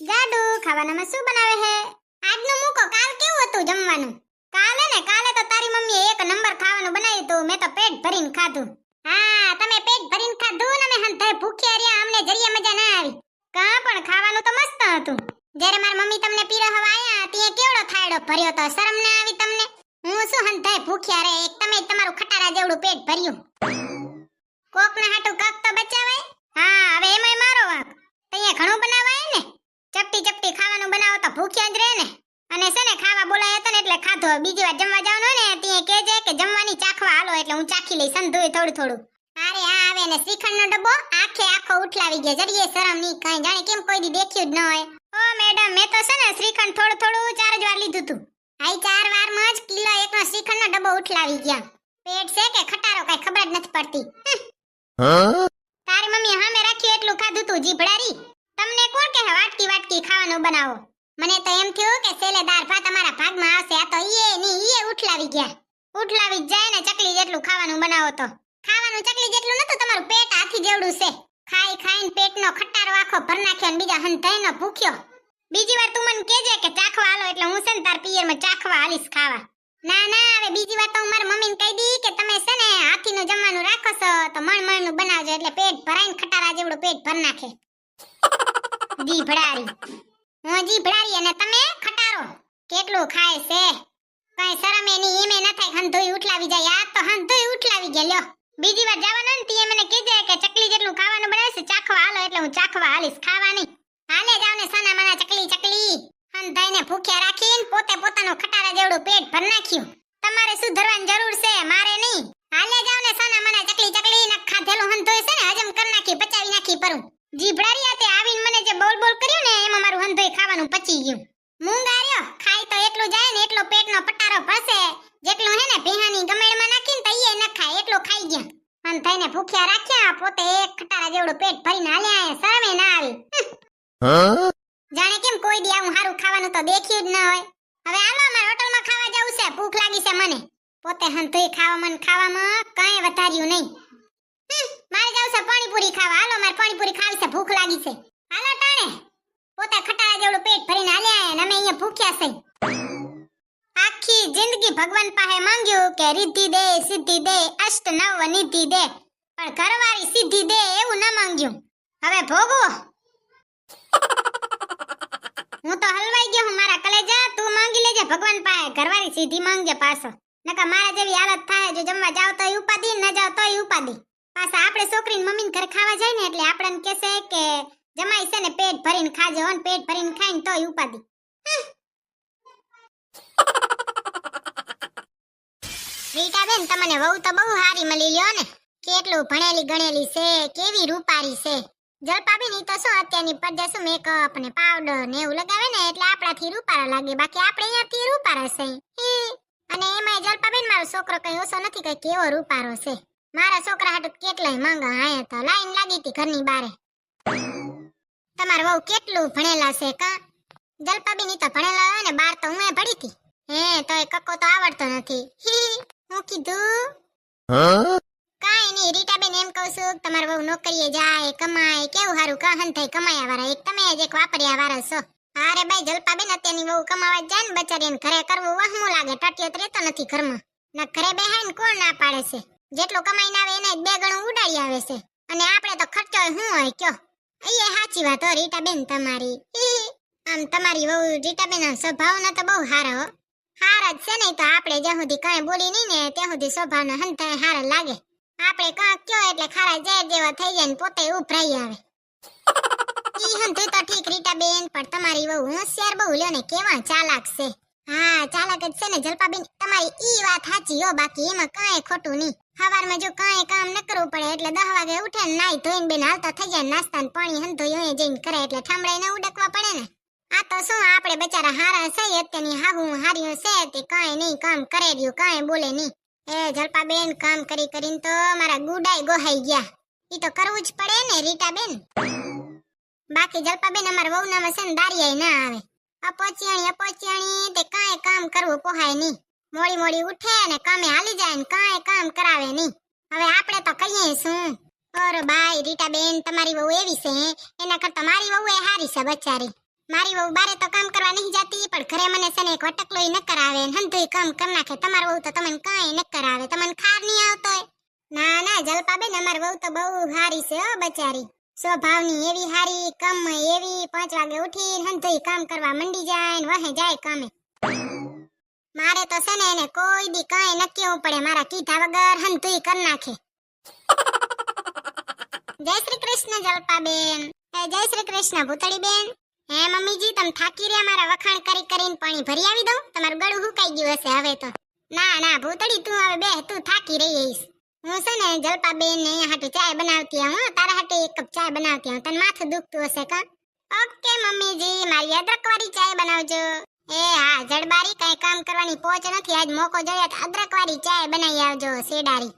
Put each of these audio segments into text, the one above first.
જાડુ ખાવાનામાં શું બનાવે હે? આજનું મૂકો, કાલ કેવું હતું જમવાનું? કાલે તો તારી મમ્મીએ એક નંબર ખાવાનું બનાવ્યું હતું. મેં તો પેટ ભરીને ખાધું. હા, તમે પેટ ભરીને ખાધું ને અમે હંધાય ભૂખ્યા રહ્યા. અમને જરીએ મજા ના આવી. કા પણ ખાવાનું તો મસ્ત હતું. જ્યારે મારી મમ્મી તમને પીરહવા આયા તે કેવડો થાયડો ભર્યો તો. શરમ ના આવી તમને? હું શું હંધાય ભૂખ્યા રે, એક તમે તમારું ખટારા જેવડું પેટ ભર્યું. કોકના હાટુ કાક તો બચાવાય. હા, હવે એમાંય મારો વાંક. તઈએ ઘણું બનાવાય ને. ચપટી ખાવાનું બનાવો તો ભૂખ્યા જ રહે ને. અને છે ને ખાવા બોલાય હતા ને એટલે ખાધો. બીજી વાર જમવા જવાનું હોય ને તે કહેજે કે જમવાની ચાખવા હાલો એટલે હું ચાખી લઈ સંધોય થોડું. અરે આ આવે ને શ્રીખંડનો ડબ્બો આખો ઉઠલાવી ગયા. જરીએ શરમ ની કાઈ, જાણે કેમ કોઈ દી દેખ્યું જ ન હોય. ઓ મેડમ, મેં તો છે ને શ્રીખંડ થોડું 4 જ વાર લીધું તું. આઈ 4 વારમાં જ કિલો એકનો શ્રીખંડનો ડબ્બો ઉઠલાવી ગયા. પેટ છે કે ખટારો કઈ ખબર જ નથી પડતી. તારી મમ્મી હામે રાખ્યું એટલું ખાધું તું જીભડારી. તમને કોણ કહે વાટકી ખાવાનું બનાવો? મને તો એમ થયું કે સેલેદાર ભાત તમારા ભાગમાં આવશે. આ તો ઈએ ઉઠલાવી ગયા. ઉઠલાવી જાય ને ચકલી જેટલું ખાવાનું બનાવો તો. ખાવાનું ચકલી જેટલું નતું, તમારું પેટ હાથી જેવડું છે. ખાઈને પેટનો ખટારો આખો ભર નાખ્યો ને બીજા હંધાઈનો ભૂખ્યો. બીજી વાર તું મને કહેજે કે ચાખવા હાલો એટલે હું છે ને તાર પિયરમાં ચાખવા હાલીશ ખાવા. ના હવે બીજી વાર તો હું મારી મમ્મીને કહી દી કે તમે છે ને હાથીનું જમવાનું રાખો છો તો મણનું બનાવજો એટલે પેટ ભરાઈને ખટારા જેવડું પેટ ભર નાખે. જીભડારી. હું જીભડારી અને તમે ખટારો. કેટલું ખાય છે, કઈ શરમે ની એમે ન થાય. હંધોઈ ઉઠલાવી જાય. આ તો હંધોઈ ઉઠલાવી ગયા. લ્યો, બીજી વાર જવાનું ને તી મને કહેજે કે ચકલી જેટલું ખાવાનું બનાવે છે ચાખવા હાલો એટલે હું ચાખવા હાલીશ. ખાવા નહીં. હાલે જાવ ને સાના માના ચકલી. હંધાઈને ભૂખ્યા રાખીને પોતે પોતાનું ખટારા જેવડું પેટ ભર નાખ્યું. તમારે સુધરવાની જરૂર છે, મારે નહીં. હાલે જાવ ને સાના માના ચકલી ન ખાધેલું હંધોઈ છે ને હજમ કરી નાખી, પચાવી નાખી પરું. જીભડારી આતે આવીને મને જે બોલ કર્યું ને એમાં મારું હંધોઈ ખાવાનું પચી ગયું. મૂંગાર્યો ખાય તો એટલું જાય ને એટલો પેટનો પટારો ભસે. જેટલું હે ને ભીહાની ગમેડમાં નાખીને તઈએ ન ખાય એટલું ખાઈ ગયા. હંધાઈને ભૂખ્યા રાખ્યા, પોતે એક ખટારા જેવડું પેટ ભરીને હાલ્યા. શરમે ના આવી. જાણે કેમ કોઈ દી આવું હારું ખાવાનું તો દેખ્યું જ ન હોય. હવે હાલો અમાર હોટલમાં ખાવા જવું છે, ભૂખ લાગી છે મને. પોતે હંધોઈ ખાવામાં કાંઈ વધાર્યું નહીં. મારે જવું છે પાણીપુરી ખાવા. હાલો મારે પાણીપુરી ખાવી છે, ભૂખ લાગી છે. હાલો ટાણે. પોતે ખટારા જેવડું પેટ ભરીને હાલ્યા અને અમે અહીંયા ભૂખ્યા છે. આખી જિંદગી ભગવાન પાસે માંગ્યું કે રિદ્ધિ દે, સિદ્ધિ દે, અષ્ટ નવ નિધિ દે, પણ ઘરવાળી સિદ્ધિ દે એવું ન માંગ્યું. હવે ભોગવો. હું તો હલવાઈ ગયો હું મારા કલેજા. તું માંગી લેજે ભગવાન પાસે, ઘરવાળી સીધી માંગજે પાછો. નકા મારા જેવી હાલત થાય. જો જમવા જાવ તોય ઉપાદી, ન જાવ તોય ઉપાદી. પાછા આપણે છોકરીને મમ્મીને ઘરે ખાવા જાય ને એટલે આપણને કહેશે કે જમાઈ છે ને પેટ ભરીને ખાજો ને પેટ ભરીને ખાઈને તોય ઉપાદી. રીટા બેન, તમને વહુ તો બહુ હારી મળી લ્યો ને. કેટલું ભણેલી ગણેલી છે, કેવી રૂપારી છે. જલપાબેન ઈ તો શું અત્યારની પડદે શું મેકઅપ ને પાવડર ને એવું લગાવે ને એટલે આપણાથી રૂપારા લાગે. બાકી આપણે અહીંયાથી રૂપારા છે. અને એમાંય જલપાબેન મારો છોકરો કઈ ઓછો નથી, કઈ કેવો રૂપારો છે. મારા છોકરા હાટુ કેટલાય માંગા આયા તો લાઈન લાગી હતી ઘરની બારે. તમાર વહુ કેટલું ભણેલા છે કા? જલપાબેન ઈ તો ભણેલા હોય ને, બાર તો હું ભણી હતી. તોય કક્કો તો આવડતો નથી. હું કીધું કાઈ નહીં રીટાબેન, એમ કહું છું તમાર વહુ નોકરીએ જાય કમાય. કેવું હારું કા હંધાઈ કમાયા વાળા. એક તમે જ એક વાપર્યા વાળા છો. અરે ભાઈ જલપાબેન, અત્યારની વહુ કમાવા જાય ને બચારીને ઘરે કરવું વહમું લાગે. ટટ્યો તો રહેતો નથી ઘરમાં. ના ઘરે બેહાય ને કોણ ના પાડે છે. જેટલું કમાઈને આવે એને 2 ગણું ઉડાડી આવે છે. અને આપણે તો ખર્ચો શું હોય કયો. એ સાચી વાત હો રીટાબેન તમારી. આમ તમારી વહુ રીટાબેન સ્વભાવના તો બહુ હારા હો. હારા જ છે ને. તો આપણે જ્યાં સુધી કાંઈ બોલી નહીં ને ત્યાં સુધી સ્વભાવના હંધાય હારા લાગે. આપણે કાંક કયો એટલે ખારા ઝેર જેવા થઈ જાય ને પોતે ઉભરાઈ આવે. ઈ હંધું તો ઠીક રીટાબેન, પણ તમારી વહુ હોશિયાર બહુ લ્યો ને, કેવા ચાલાક છે. હા ચાલાક જ છે ને જલપાબેન, તમારી ઈ વાત સાચી હો. બાકી એમાં કાંઈ ખોટું નહીં. સવારમાં જો કાંઈ કામ ન કરવું પડે એટલે 10 વાગે ઉઠે ને નાઈ ધોઈને બેન હાલતા થઈ જાય. નાસ્તા ને પાણી હંધોઈ અહીં જઈને કરે એટલે ઠામડાઈ ન ઉડકવા પડે ને. આ તો શું આપણે બચારા હારા છે અત્યારની હાહુ હારીઓ છે તે કાંઈ નહીં કામ કરે રહ્યું, કાંઈ બોલે નહીં. જલપાબેન કામ કરીને તો મારા ગુડાઈ ગોહાઈ ગયા. ઈ તો કરવું જ પડે ને રીટાબેન. બાકી જલપાબેન અમાર વહુનામાં છે ને દારિયાઈ ના આવે. અપોચિયાણી તે કાંઈ કામ કરવું પોહાય નહીં. મોડી ઉઠે ને કામે હાલી જાય ને કાંઈ કામ કરાવે નહીં. હવે આપણે તો કહીએ શું. ઓર બાઈ રીટાબેન, તમારી વહુ એવી છે એના કરતા મારી વહુ એ હારી છે બચારી. મારી વહુ બારે તો કામ કરવા નહીં જાતી, પણ ઘરે મને છે ને એક વટકલોય ન કરાવે ને હંધુય કામ કરી નાખે. તમાર વહુ તો તમને કાંઈ ન કરાવે, તમને ખાર નહીં આવતો હોય? ના ના જલપાબેન, અમાર વહુ તો બહુ હારી છે હો બચારી. સ્વભાવની એવી હારી, કમ એવી, 5 વાગે ઉઠીને હંધુય કામ કરવા મંડી જાય ને વહે જાય કામે. મારે તો છે ને એને કોઈ દી કાંઈ ન કેવું પડે, મારા કીધા વગર હંધુય કરી નાખે. જય શ્રી કૃષ્ણ જલપાબેન. જય શ્રી કૃષ્ણ ભૂતળીબેન. હે મમ્મીજી, તમે થાકી રહ્યા મારા વખાણ કરી કરીને પાણી ભરી આવી દઉં? તમારું ગળું હુકાઈ ગયું હશે હવે તો. ના ના ભૂતળી, તું હવે બેહ, તું થાકી રહી હઈશ. હું છે ને જલપાબેન ને અહીંયા હાટુ ચાય બનાવતી હું, તારા હાટુ 1 કપ ચાય બનાવતી હું. તને માથું દુખતું હશે કા? ઓકે મમ્મીજી, મારી અદરકવાળી ચાય બનાવજો. એ હા જડબારી, કઈ કામ કરવાની પોચ નથી, આજ મોકો જોયો તો અદરકવાળી ચાય બનાવી આવજો શેડારી.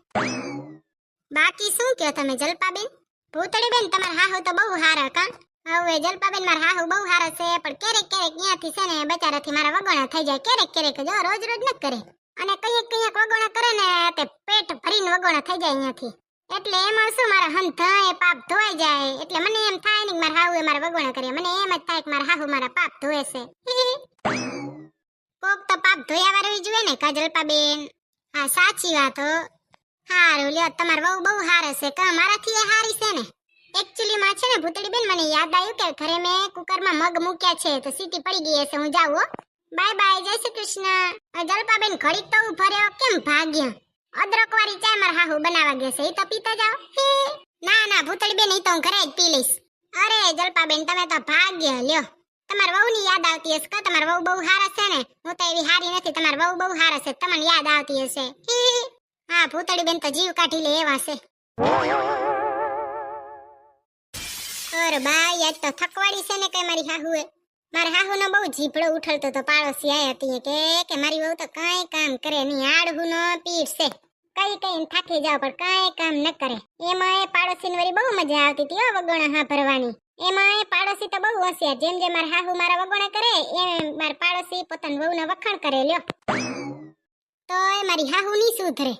બાકી શું કહો તમે જલપાબેન? ભૂતળીબેન, તમારા હાહુ તો બહુ હારા કા? હવે જલપાબેન, મારા હાહુ બહુ હારા છે, પણ ક્યારેક ક્યારેક ત્યાંથી છે ને બચારાથી મારા વગોણા થઈ જાય. ક્યારેક ક્યારેક જો, રોજ રોજ ન કરે. અને કઈક વગોણા કરે ને તે પેટ ભરીને વગોણા થઈ જાય અહીંયાથી. એટલે એમાં શું મારા હંધાય પાપ ધોઈ જાય. એટલે મને એમ થાય ને મારા હાહુ એ મારા વગોણા કર્યા, મને એમ જ થાય કે મારા હાહુ મારા પાપ ધોવે છે. કોક તો પાપ ધોયા વાળું જોઈએ ને કા જલપાબેન? હા સાચી વાત હો. હારું લ્યો, તમાર વહુ બહુ હારે છે કા? મારાથી એ હારી છે ને. એક્ચ્યુઅલી માં છે ને ભૂતળીબેન, મને યાદ આવ્યું કે ઘરે મેં કુકરમાં મગ મૂક્યા છે, તો સીટી પડી ગઈ હશે. હું જાઉં હો. બાય બાય, જય શ્રી કૃષ્ણ. જલપાબેન ઘડીક તો ઉભા રહ્યો, કેમ ભાગ્યા? અદરકવાળી ચાય મારા હાહુ બનાવવા ગયા છે, એ તો પીતા જાઓ. ના ના ભૂતળીબેન, એ તો હું ઘરે જ પી લઈશ. અરે જલપાબેન, તમે તો ભાગ્યા લ્યો. તમાર વહુની યાદ આવતી હશે કા? તમાર વહુ બહુ હારા છે ને. હું તો એવી હારી નથી, તમાર વહુ બહુ હારા છે, તમને યાદ આવતી હશે. હા ભૂતળીબેન તો જીવ કાઢી લે એવા છે. અરે બાઈ, આજ તો થકવાડી છે ને કઈ મારી હાહુએ. મારા હાહુનો બહુ જીભડો ઉઠલતો તો પાડોશી આયા હતી કે મારી વહુ તો કાંઈ કામ કરે નહીં, આડહુનો પીઠ છે. કઈ કઈ થાકી જાવ પણ કાંઈ કામ ન કરે. એમાં પાડોશીને વળી બહુ મજા આવતી હતી વગોણા હા ભરવાની. એમાં પાડોશી તો બહુ હોશિયાર, જેમ જેમ મારા હાહુ મારા વગોણા કરે એમ મારા પાડોશી પોતાની વહુના વખાણ કરે લ્યો. તો એ મારી હાહુ ની સુધરે.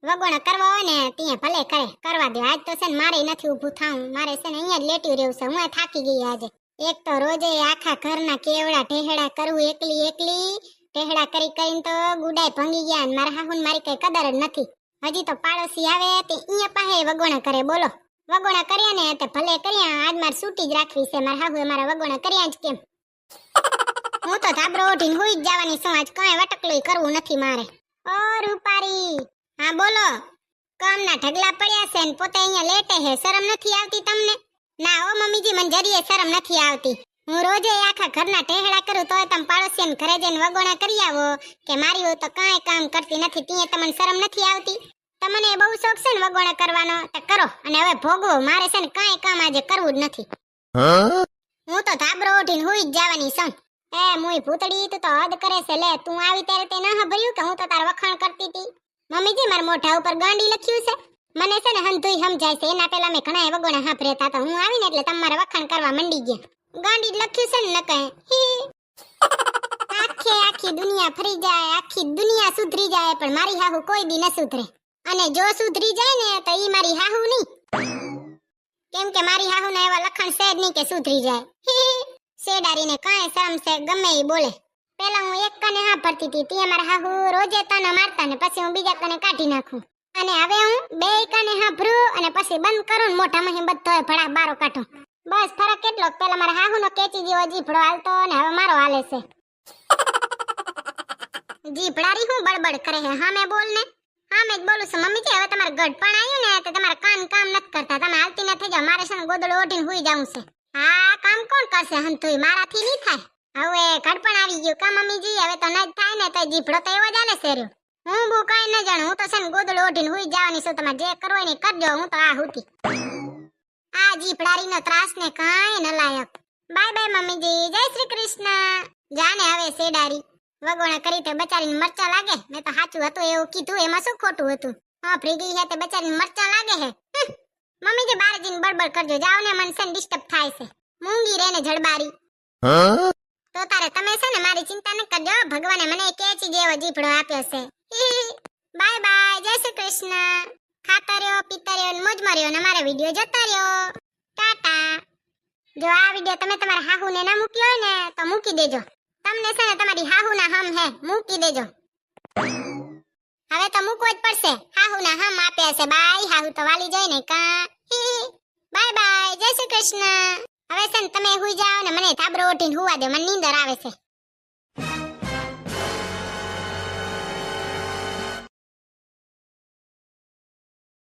વગોણા કરવા હોય ને ત્યાં ભલે કરે, કરવા દે. આજ તો છે ને મારે નથી ઊભું થાવું, મારે છે ને અહીંયા જ લેટ્યું રહેવું છે. હું થાકી ગઈ આજે. એક તો રોજે આખા ઘરના કેવડા ઢેહડા કરવું એકલી. ઢેહડા કરી કરીને તો ગુડાય ભંગી ગયા, ને મારા હાહુને મારી કઈ કદર જ નથી. હજી તો પાડોશી આવે તે અહીંયા પાસે વગોણા કરે. બોલો, વગોણા કર્યા ને તે ભલે કર્યા, આજ મારે છૂટી જ રાખવી છે. મારા હાહુએ મારા વગોણા કર્યા જ કેમ? હું તો ધાબરો ઓઢીને હુઈ જ જવાની છું, આજ કઈ વટકલું કરવું નથી મારે. ઓ રૂપારી. હા બોલો. કામના ઢગલા પડ્યા છે ને પોતે અહીંયા લેટે હે, શરમ નથી આવતી તમને? ના ઓ મમ્મીજી, મને જરીએ શરમ નથી આવતી. હું રોજે આખા ઘરના ટેહડા કરું તોય તમે પાડોશીને ઘરે જઈને વગોણા કરી આવો કે મારી વહુ તો કાંઈ કામ કરતી નથી, ત્યાં તમને શરમ નથી આવતી? તમને બહુ શોખ છે ને વગોણા કરવાનો, તો કરો અને હવે ભોગવો. મારે છે ને કાંઈ કામ આજે કરવું જ નથી. હું તો ધાબરો ઓઢીને હુઈ જ જવાની છું. એ મુઈ ભૂતડી, તું તો હદ કરે છે. લે, તું આવી ત્યારે તે ન હભર્યું કે હું તો તાર વખાણ કરતી હતી? મમ્મીજી, મારા મોઢા ઉપર ગાંડી લખ્યું છે. મને છે ને હંધુય સમજાય છે. એના પહેલા મેં ઘણા વગોણા હાંભળ્યા હતા, હું આવીને એટલે તમારે વખાણ કરવા મંડી ગયા. ગાંડી જ લખ્યું છે ને ન કહે. આખી દુનિયા ફરી જાય, આખી દુનિયા સુધરી જાય, પણ મારી હાહુ કોઈ દી ન સુધરે. અને જો સુધરી જાય ને તો ઈ મારી હાહુ નહીં, કેમ કે મારી હાહુના એવા લખણ છે જ નહીં કે સુધરી જાય. શેડારીને કાંઈ શરમ છે, ગમે ઈ બોલે. પેલા હું એક કાને હા ભરતી હતી, તે મારા હાહુ રોજે તાના મારતા ને પછી હું બીજા કાને કાઢી નાખું. અને હવે હું બે કાને હા ભરું અને પછી બંધ કરું ને મોઢામાં બધો ભડા બારો કાઢું. બસ ફરક કેટલો, પેલા મારા હાહુનો કેચી જેવો જીભડો હાલતો ને હવે મારો હાલે છે. જીભડારી હું બળબડ કરે હે? હા મેં બોલ ને. હા મેં જ બોલું છું મમ્મીજી. હવે તમારે ગઢપણ આવ્યું ને તો તમારા કાન કામ નથી કરતા, તમે હાલતી ન થઈ જાવ. મારે છે ને ગોદડું ઓઢીને હુઈ જાવું છે. હા કામ કોણ કરશે હંતુય? મારાથી નહીં થાય. હવે ગઢપણ આવી ગયું કા મમ્મીજી? હવે તો ન જ થાય ને તો જીભડો તો એવો જ હાલે છે રહ્યો. હું બહુ કાંઈ ન જાણું, હું તો છે ને ગોદડું ઓઢીને હુઈ જવાની છું. તમારે જે કરવો ને કરજો, હું તો આ હુતી. આ જીભડારીનો ત્રાસ ને કાંઈ ન લાયક. બાય બાય મમ્મીજી, જય શ્રી કૃષ્ણ. જાને હવે શેડારી વગોણા કરી તે બચારીને મરચા લાગે. મેં તો સાચું હતું એવું કીધું, એમાં શું ખોટું હતું? હા ફ્રી ગઈ હે તે બચારીને મરચા લાગે હે. મમ્મીજી બહાર જઈને બળબડ કરજો, જાઓ ને, મને છે ડિસ્ટર્બ થાય છે. મૂંગી રે ને જડબારી. તો તારે તમે છે ને મારી ચિંતા ન કરજો, ભગવાને મને કેચી જેવો જીભડો આપ્યો છે. બાય બાય, જય શ્રી કૃષ્ણ. ખાતા રહ્યો, પીતા રહ્યો, મોજમાં રહ્યો ને મારા વિડીયો જોતા રહ્યો. ટાટા. જો આ વિડિયો તમે તમારા હાહુને ના મૂક્યો હોય ને તો મૂકી દેજો. તમને છે ને તમારી હાહુના હમ હે, મૂકી દેજો. હવે તો મૂકવો જ પડશે. હાહુના હમ આપ્યા છે. બાય. હાહુ તો વાલી જાય ને કા. Bye bye. જય શ્રી કૃષ્ણ. હવે છે ને તમે હુઈ જાઓ ને મને ધાબરો ઓઢીને હુવા દે. મને નીંદર આવે છે.